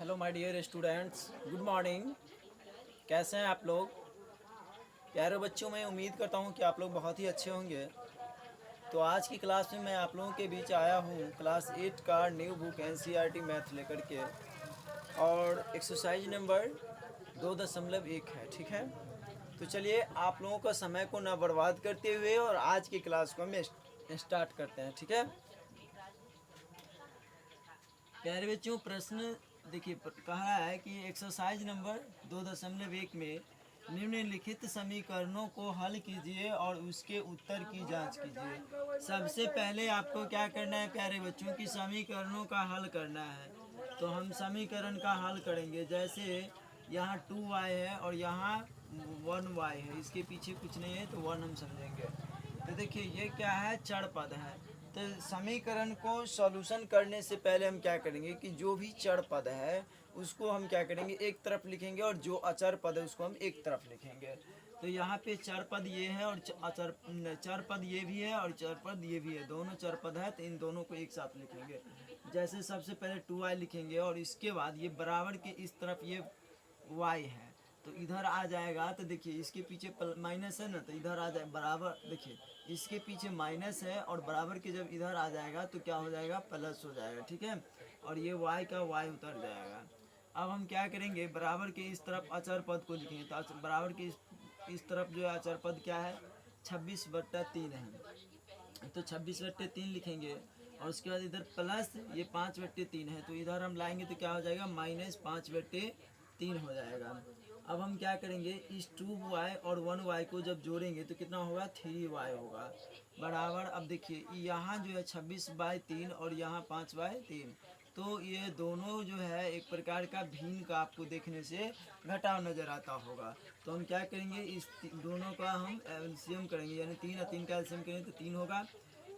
Hello my dear students, good morning. कैसे हैं आप लोग? प्यारे बच्चों, मैं उम्मीद करता हूं कि आप लोग बहुत ही अच्छे होंगे। तो आज की क्लास में मैं आप लोगों के बीच आया हूं क्लास 8 का न्यू बुक एनसीईआरटी मैथ लेकर के। और एक्सरसाइज नंबर 2.1 है, ठीक है। तो चलिए आप लोगों का समय को ना बर्बाद करते हुए और आज की क्लास को हम स्टार्ट करते हैं, ठीक है। प्यारे बच्चों, प्रश्न देखिए कह रहा है कि एक्सरसाइज नंबर 2.1 में निम्नलिखित समीकरणों को हल कीजिए और उसके उत्तर की जांच कीजिए। सबसे पहले आपको क्या करना है प्यारे बच्चों की समीकरणों का हल करना है। तो हम समीकरण का हल करेंगे। जैसे यहाँ 2y है और यहाँ 1y है, इसके पीछे कुछ नहीं है तो 1 हम समझेंगे। तो देखिए ये क्या है, चर पद है। तो समीकरण को सॉल्यूशन करने से पहले हम क्या करेंगे कि जो भी चर पद है उसको हम क्या करेंगे, एक तरफ लिखेंगे, और जो अचर पद है उसको हम एक तरफ लिखेंगे। तो यहाँ पे चर पद ये है और चर पद ये भी है और चर पद ये भी है, दोनों चर पद है। तो इन दोनों को एक साथ लिखेंगे। जैसे सबसे पहले 2y लिखेंगे और इसके बाद ये बराबर के इस तरफ ये y है तो इधर आ जाएगा। तो देखिए इसके पीछे माइनस है ना, तो इधर आ जाए बराबर। देखिए इसके पीछे माइनस है और बराबर के जब इधर आ जाएगा तो क्या हो जाएगा, प्लस हो जाएगा, ठीक है। और ये y का y उतर जाएगा। अब हम क्या करेंगे, बराबर के इस तरफ अचर पद को लिखेंगे। तो बराबर के इस तरफ जो है अचर पद क्या है, 26/3 है। तो 26/3 लिखेंगे और उसके बाद इधर प्लस ये 5/3 है। तो इधर हम लाएंगे तो क्या हो जाएगा, -5/3 हो जाएगा। अब हम क्या करेंगे, इस 2y और 1y को जब जोड़ेंगे तो कितना होगा, 3y होगा बराबर। अब देखिए यहाँ जो है 26/3 और यहाँ 5/3, तो ये दोनों जो है एक प्रकार का भिन्न का आपको देखने से घटाव नज़र आता होगा। तो हम क्या करेंगे, इस दोनों का हम एलसीएम करेंगे, यानी 3 और 3 का एलसीएम करेंगे तो 3 होगा।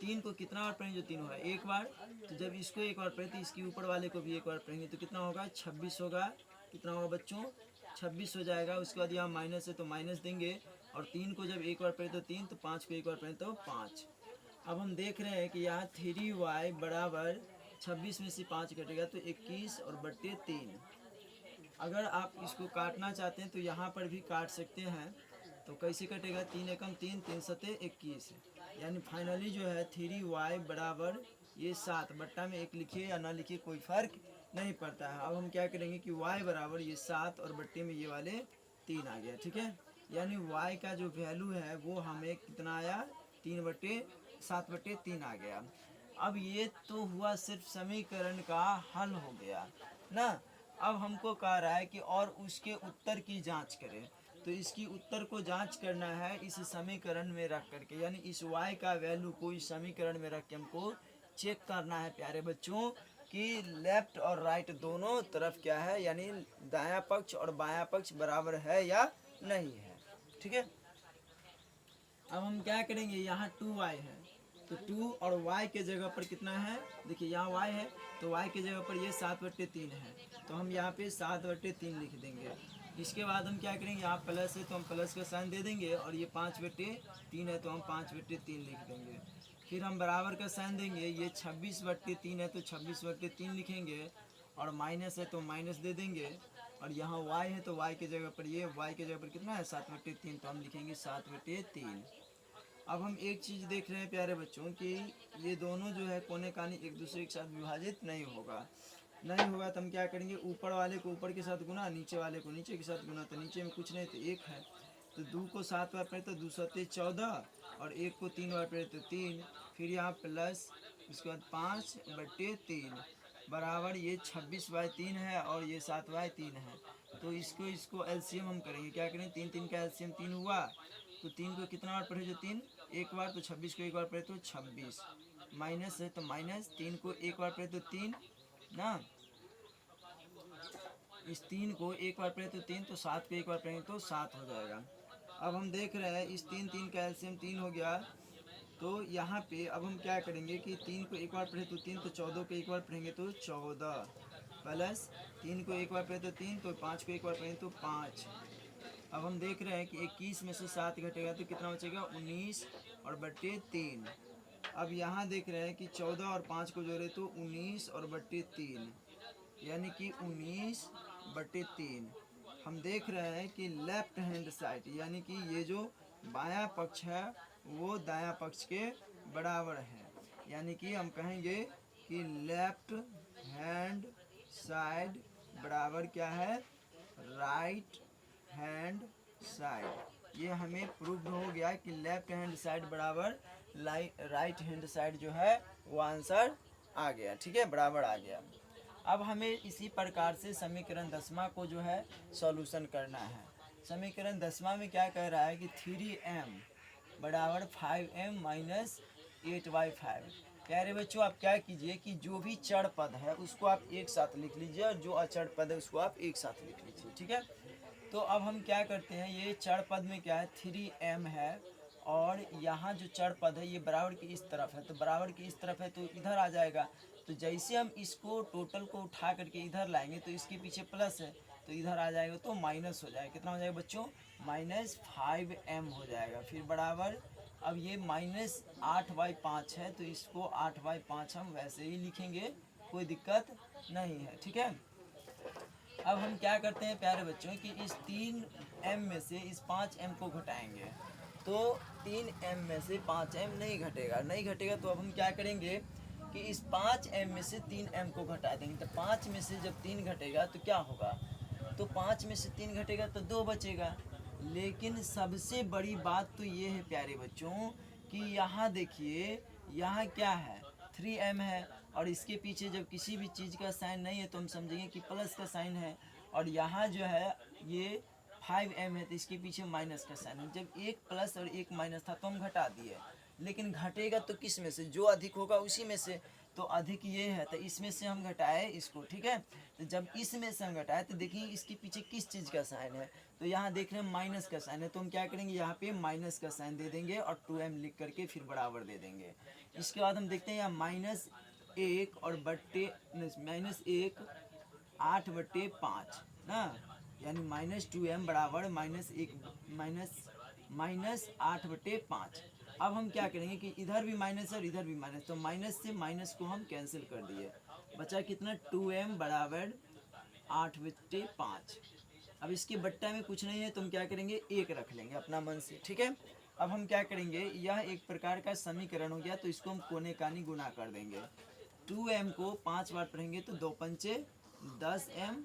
3 को कितना बार पढ़ेंगे, जो 3 होगा एक बार। तो जब इसको एक बार पढ़े तो इसके ऊपर वाले को भी एक बार पढ़ेंगे तो कितना होगा, 26 होगा। कितना होगा बच्चों, 26 हो जाएगा। उसके बाद यहाँ माइनस है तो माइनस देंगे। और 3 को जब एक बार पढ़े तो 3, तो 5 को एक बार पढ़े तो 5। अब हम देख रहे हैं कि यहाँ 3y बराबर 26 में से 5 कटेगा तो 21 और बट्टे 3। अगर आप इसको काटना चाहते हैं तो यहाँ पर भी काट सकते हैं। तो कैसे कटेगा, 3 एकम 3, 3 सते 21। यानी फाइनली जो है 3y बराबर ये 7, बट्टा में 1 लिखिए या ना लिखिए कोई फर्क नहीं पड़ता है। अब हम क्या करेंगे कि y बराबर ये 7 और बट्टे में ये वाले 3 आ गया, ठीक है। यानी y का जो वैल्यू है वो हमें कितना आया, 7/3 आ गया। अब ये तो हुआ सिर्फ समीकरण का हल हो गया ना। अब हमको कह रहा है कि और उसके उत्तर की जांच करें। तो इसकी उत्तर को जांच करना है इस समीकरण में रख करके, यानी इस y का वैल्यू को इस समीकरण में रख के हमको चेक करना है प्यारे बच्चों कि लेफ्ट और राइट दोनों तरफ क्या है, यानी दायां पक्ष और बायां पक्ष बराबर है या नहीं है, ठीक है। अब हम क्या करेंगे, यहाँ 2y है तो 2 और y के जगह पर कितना है, देखिए यहाँ y है तो y के जगह पर ये 7/3 है। तो हम यहाँ पे 7/3 लिख देंगे। इसके बाद हम क्या करेंगे, यहाँ प्लस है तो हम प्लस का साइन दे देंगे, और ये 5/3 है तो हम 5/3 लिख देंगे। फिर हम बराबर का साइन देंगे, ये 26/3 है तो 26/3 लिखेंगे, और माइनस है तो माइनस दे देंगे। और यहाँ y है तो y के जगह पर ये y के जगह पर कितना है, 7/3, तो हम लिखेंगे 7/3। अब हम एक चीज़ देख रहे हैं प्यारे बच्चों कि ये दोनों जो है कोने कानी एक दूसरे के साथ विभाजित नहीं होगा। तो हम क्या करेंगे, ऊपर वाले को ऊपर के साथ गुना, नीचे वाले को नीचे के साथ गुना। तो नीचे में कुछ नहीं तो 1 है, तो 2 को 7 बार पढ़े तो 2 सते 14, और 1 को 3 बार पढ़े तो 3। फिर यहाँ प्लस, उसके बाद 5/3 बराबर ये 26/3 है और ये 7/3 है। तो इसको एलसीएम हम करेंगे, क्या करेंगे, 3 3 का एलसीएम 3 हुआ। तो 3 को कितना बार पढ़े, जो 3 एक बार, तो 26 को एक बार पढ़े तो 26। माइनस है तो माइनस, 3 को एक बार पढ़े तो 3 ना, इस 3 को एक बार पढ़े तो 3, तो 7 को एक बार पढ़ेंगे तो 7 हो जाएगा। अब हम देख रहे हैं इस 3 3 का एलसीएम 3 हो गया। तो यहाँ पे अब हम क्या करेंगे कि 3 को एक बार पढ़े तो 3, तो 14 को एक बार पढ़ेंगे तो 14, प्लस 3 को एक बार पढ़े तो 3, तो 5 को एक बार पढ़ेंगे तो 5। अब हम देख रहे हैं कि 21 में से 7 घटेगा तो कितना बचेगा, 19 और बट्टे 3। अब यहाँ देख रहे हैं कि 14 और 5 को जोड़े तो 19 और बट्टे 3। यानी कि 19/3। हम देख रहे हैं कि लेफ्ट हैंड साइड यानी कि ये जो बायां पक्ष है वो दायां पक्ष के बराबर है। यानी कि हम कहेंगे कि लेफ्ट हैंड साइड बराबर क्या है, राइट हैंड साइड। ये हमें प्रूव हो गया कि लेफ्ट हैंड साइड बराबर राइट हैंड साइड जो है वो आंसर आ गया। ठीक है, बराबर आ गया। अब हमें इसी प्रकार से समीकरण 10वां को जो है सॉल्यूशन करना है। समीकरण 10वां में क्या कह रहा है कि 3m बराबर 5m माइनस 8/5। प्यारे बच्चों, आप क्या कीजिए कि जो भी चर पद है उसको आप एक साथ लिख लीजिए और जो अचर पद है उसको आप एक साथ लिख लीजिए। ठीक है, तो अब हम क्या करते हैं, ये चर पद में क्या है 3m है और यहाँ जो चर पद है ये बराबर की इस तरफ है, तो बराबर की इस तरफ है तो इधर आ जाएगा। तो जैसे हम इसको टोटल को उठा करके इधर लाएंगे तो इसके पीछे प्लस है तो इधर आ जाएगा तो माइनस हो जाएगा। कितना हो जाएगा बच्चों, -5m हो जाएगा। फिर बराबर, अब ये -8/5 है तो इसको 8/5 हम वैसे ही लिखेंगे, कोई दिक्कत नहीं है। ठीक है, अब हम क्या करते हैं प्यारे बच्चों कि इस 3m में से इस 5m को घटाएंगे तो 3m में से 5m नहीं घटेगा, नहीं घटेगा तो अब हम क्या करेंगे कि इस 5m में से 3m को घटा देंगे। तो 5 में से जब 3 घटेगा तो क्या होगा, तो 5 में से 3 घटेगा तो 2 बचेगा। लेकिन सबसे बड़ी बात तो ये है प्यारे बच्चों कि यहाँ देखिए, यहाँ क्या है 3m है और इसके पीछे जब किसी भी चीज़ का साइन नहीं है तो हम समझेंगे कि प्लस का साइन है। और यहाँ जो है ये 5m है तो इसके पीछे माइनस का साइन है। जब एक प्लस और एक माइनस था तो हम घटा दिए, लेकिन घटेगा तो किस में से, जो अधिक होगा उसी में से। तो अधिक ये है तो इसमें से हम घटाए इसको। ठीक है, तो जब इसमें से हम घटाए तो देखिए इसके पीछे किस चीज़ का साइन है, तो यहाँ देख रहे हैं माइनस का साइन है तो हम क्या करेंगे यहाँ पे माइनस का साइन दे देंगे और 2m लिख करके फिर बराबर दे देंगे। इसके बाद हम देखते हैं यहाँ -1 और बट्टे -1 8/5 ना, यानी -2m बराबर -8/5। अब हम क्या करेंगे कि इधर भी माइनस और इधर भी माइनस, तो माइनस से माइनस को हम कैंसिल कर दिए, बचा कितना 2m बराबर 8/5। अब इसके बट्टा में कुछ नहीं है तो हम क्या करेंगे 1 रख लेंगे अपना मन से। ठीक है, अब हम क्या करेंगे, यह एक प्रकार का समीकरण हो गया तो इसको हम कोने कानी गुना कर देंगे। 2m को 5 बार पढ़ेंगे तो 2 पंचे 10m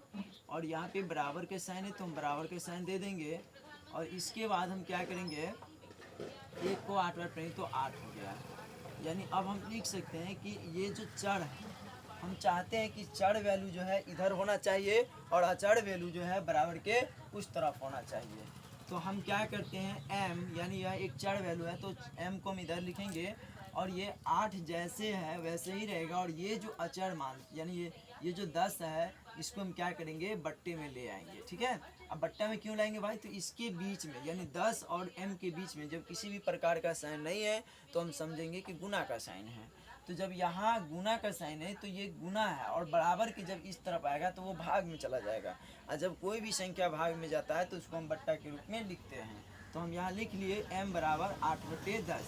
और यहाँ पे बराबर के साइन है तो हम बराबर के साइन दे देंगे। और इसके बाद हम क्या करेंगे, 1 को 8 बार पढ़ेंगे तो 8 हो गया। यानी अब हम लिख सकते हैं कि ये जो चर है, हम चाहते हैं कि चर वैल्यू जो है इधर होना चाहिए और अचर वैल्यू जो है बराबर के उस तरफ होना चाहिए। तो हम क्या करते हैं m, यानी यह एक चर वैल्यू है तो m को हम इधर लिखेंगे और ये 8 जैसे है वैसे ही रहेगा। और ये जो अचर मान यानी ये जो 10 है इसको हम क्या करेंगे बट्टे में ले आएंगे। ठीक है, अब बट्टा में क्यों लाएंगे भाई, तो इसके बीच में यानी 10 और m के बीच में जब किसी भी प्रकार का साइन नहीं है तो हम समझेंगे कि गुना का साइन है। तो जब यहाँ गुना का साइन है तो ये गुना है और बराबर के जब इस तरफ आएगा तो वो भाग में चला जाएगा। और जब कोई भी संख्या भाग में जाता है तो उसको हम बट्टा के रूप में लिखते हैं। तो हम यहाँ लिख लिए m बराबर 8/10।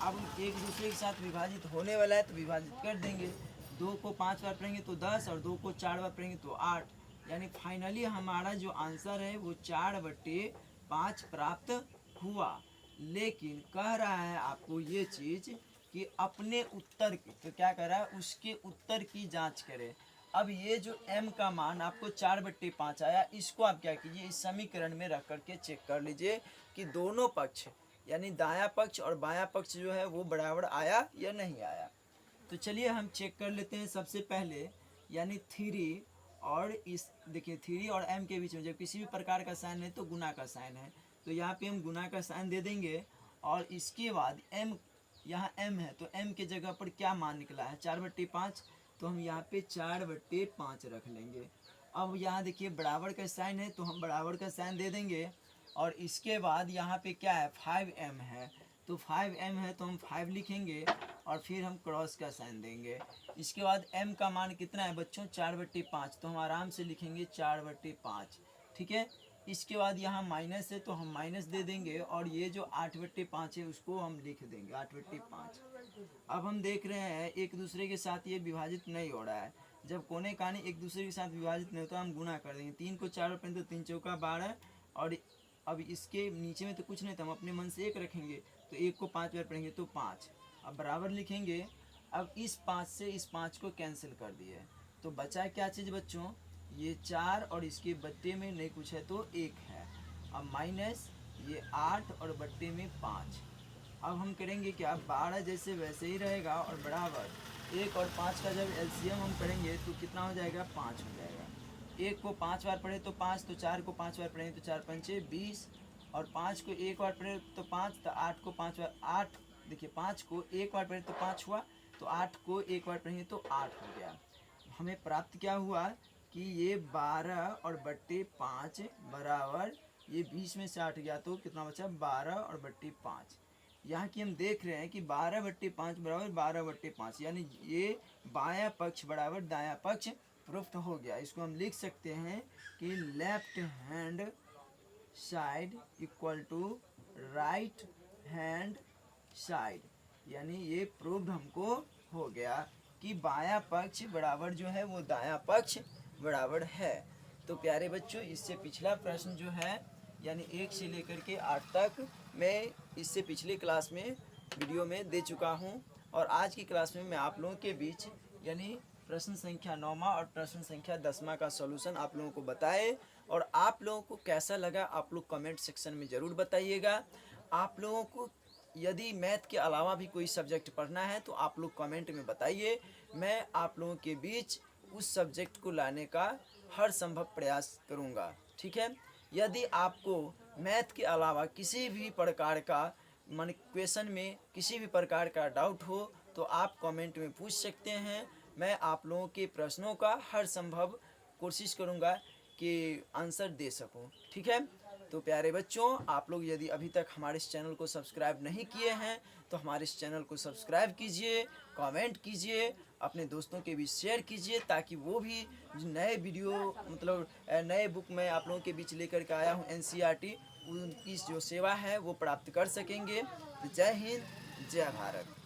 अब एक दूसरे के साथ विभाजित होने वाला है तो विभाजित कर देंगे। 2 को 5 बार पढ़ेंगे तो 10 और 2 को 4 बार पढ़ेंगे तो 8। यानी फाइनली हमारा जो आंसर है वो 4/5 प्राप्त हुआ। लेकिन कह रहा है आपको ये चीज़ कि अपने उत्तर की, तो क्या कह रहा है उसके उत्तर की जांच करें। अब ये जो m का मान आपको 4/5 आया, इसको आप क्या कीजिए इस समीकरण में रख करके चेक कर लीजिए कि दोनों पक्ष यानी दायां पक्ष और बायां पक्ष जो है वो बराबर आया या नहीं आया। तो चलिए हम चेक कर लेते हैं। सबसे पहले यानी 3 और इस देखिए 3 और m के बीच में जब किसी भी प्रकार का साइन है तो गुना का साइन है, तो यहाँ पे हम गुना का साइन दे देंगे। और इसके बाद m, यहाँ m है तो m के जगह पर क्या मान निकला है 4/5, तो हम यहाँ पे 4/5 रख लेंगे। अब यहाँ देखिए बराबर का साइन है तो हम बराबर का साइन दे देंगे। और इसके बाद यहाँ पे क्या है 5m है तो 5m है तो हम 5 लिखेंगे और फिर हम क्रॉस का साइन देंगे। इसके बाद m का मान कितना है बच्चों 4/5, तो हम आराम से लिखेंगे 4/5। ठीक है, इसके बाद यहाँ माइनस है तो हम माइनस दे देंगे और ये जो 8/5 है उसको हम लिख देंगे 8/5। अब हम देख रहे हैं एक दूसरे के साथ ये विभाजित नहीं हो रहा है, जब कोने कानी एक दूसरे के साथ विभाजित नहीं होता हम गुना कर देंगे। 3 को 4 बार पढ़ेंगे तो 3 चौका 12, और अब इसके नीचे में तो कुछ नहीं था, हम अपने मन से 1 रखेंगे, तो 1 को 5 बार पढ़ेंगे तो 5। अब बराबर लिखेंगे। अब इस 5 से इस 5 को कैंसिल कर दिए, तो बचा क्या चीज़ बच्चों, ये 4 और इसके बट्टे में नहीं कुछ है तो 1 है। अब माइनस ये 8 और बट्टे में 5। अब हम करेंगे क्या, 12 जैसे वैसे ही रहेगा और बराबर 1 और 5 का जब एलसीएम हम करेंगे तो कितना हो जाएगा, 5 हो जाएगा। 1 को 5 बार पढ़े तो 5, तो 4 को 5 बार पढ़ेंगे तो 4 पंचे 20, और 5 को 1 बार पढ़े तो 5, तो 8 को 5 बार 8, देखिए 5 को 1 बार पढ़े तो 5 हुआ, तो 8 को 1 बार पढ़ेंगे तो 8 हो गया। हमें प्राप्त क्या हुआ कि ये 12 और बट्टे 5 बराबर, ये 20 में से 8 गया तो कितना बचा, 12 और बट्टे 5। यहाँ की हम देख रहे हैं कि 12 बट्टे 5 बराबर 12 बट्टे 5, यानी ये बायां पक्ष बराबर दायां पक्ष प्रूफ्ड हो गया। इसको हम लिख सकते हैं कि left hand side equal to right hand side, यानी ये प्रूव्ड हमको हो गया कि बायां पक्ष बराबर जो है वो दायां पक्ष बराबर है। तो प्यारे बच्चों, इससे पिछला प्रश्न जो है यानी 1 से लेकर के 8 तक मैं इससे पिछले क्लास में वीडियो में दे चुका हूं, और आज की क्लास में मैं आप लोगों के बीच यानी प्रश्न संख्या 9वां और प्रश्न संख्या 10वां का सॉल्यूशन आप लोगों को बताए। और आप लोगों को कैसा लगा आप लोग कमेंट सेक्शन में ज़रूर बताइएगा। आप लोगों को यदि मैथ के अलावा भी कोई सब्जेक्ट पढ़ना है तो आप लोग कमेंट में बताइए, मैं आप लोगों के बीच उस सब्जेक्ट को लाने का हर संभव प्रयास करूंगा, ठीक है। यदि आपको मैथ के अलावा किसी भी प्रकार का मान क्वेश्चन में किसी भी प्रकार का डाउट हो तो आप कमेंट में पूछ सकते हैं। मैं आप लोगों के प्रश्नों का हर संभव कोशिश करूंगा कि आंसर दे सकूं, ठीक है। तो प्यारे बच्चों, आप लोग यदि अभी तक हमारे इस चैनल को सब्सक्राइब नहीं किए हैं तो हमारे इस चैनल को सब्सक्राइब कीजिए, कमेंट कीजिए, अपने दोस्तों के बीच शेयर कीजिए, ताकि वो भी नए वीडियो मतलब नए बुक मैं आप लोगों के बीच लेकर के आया हूँ NCERT, उनकी जो सेवा है वो प्राप्त कर सकेंगे। तो जय हिंद, जय भारत।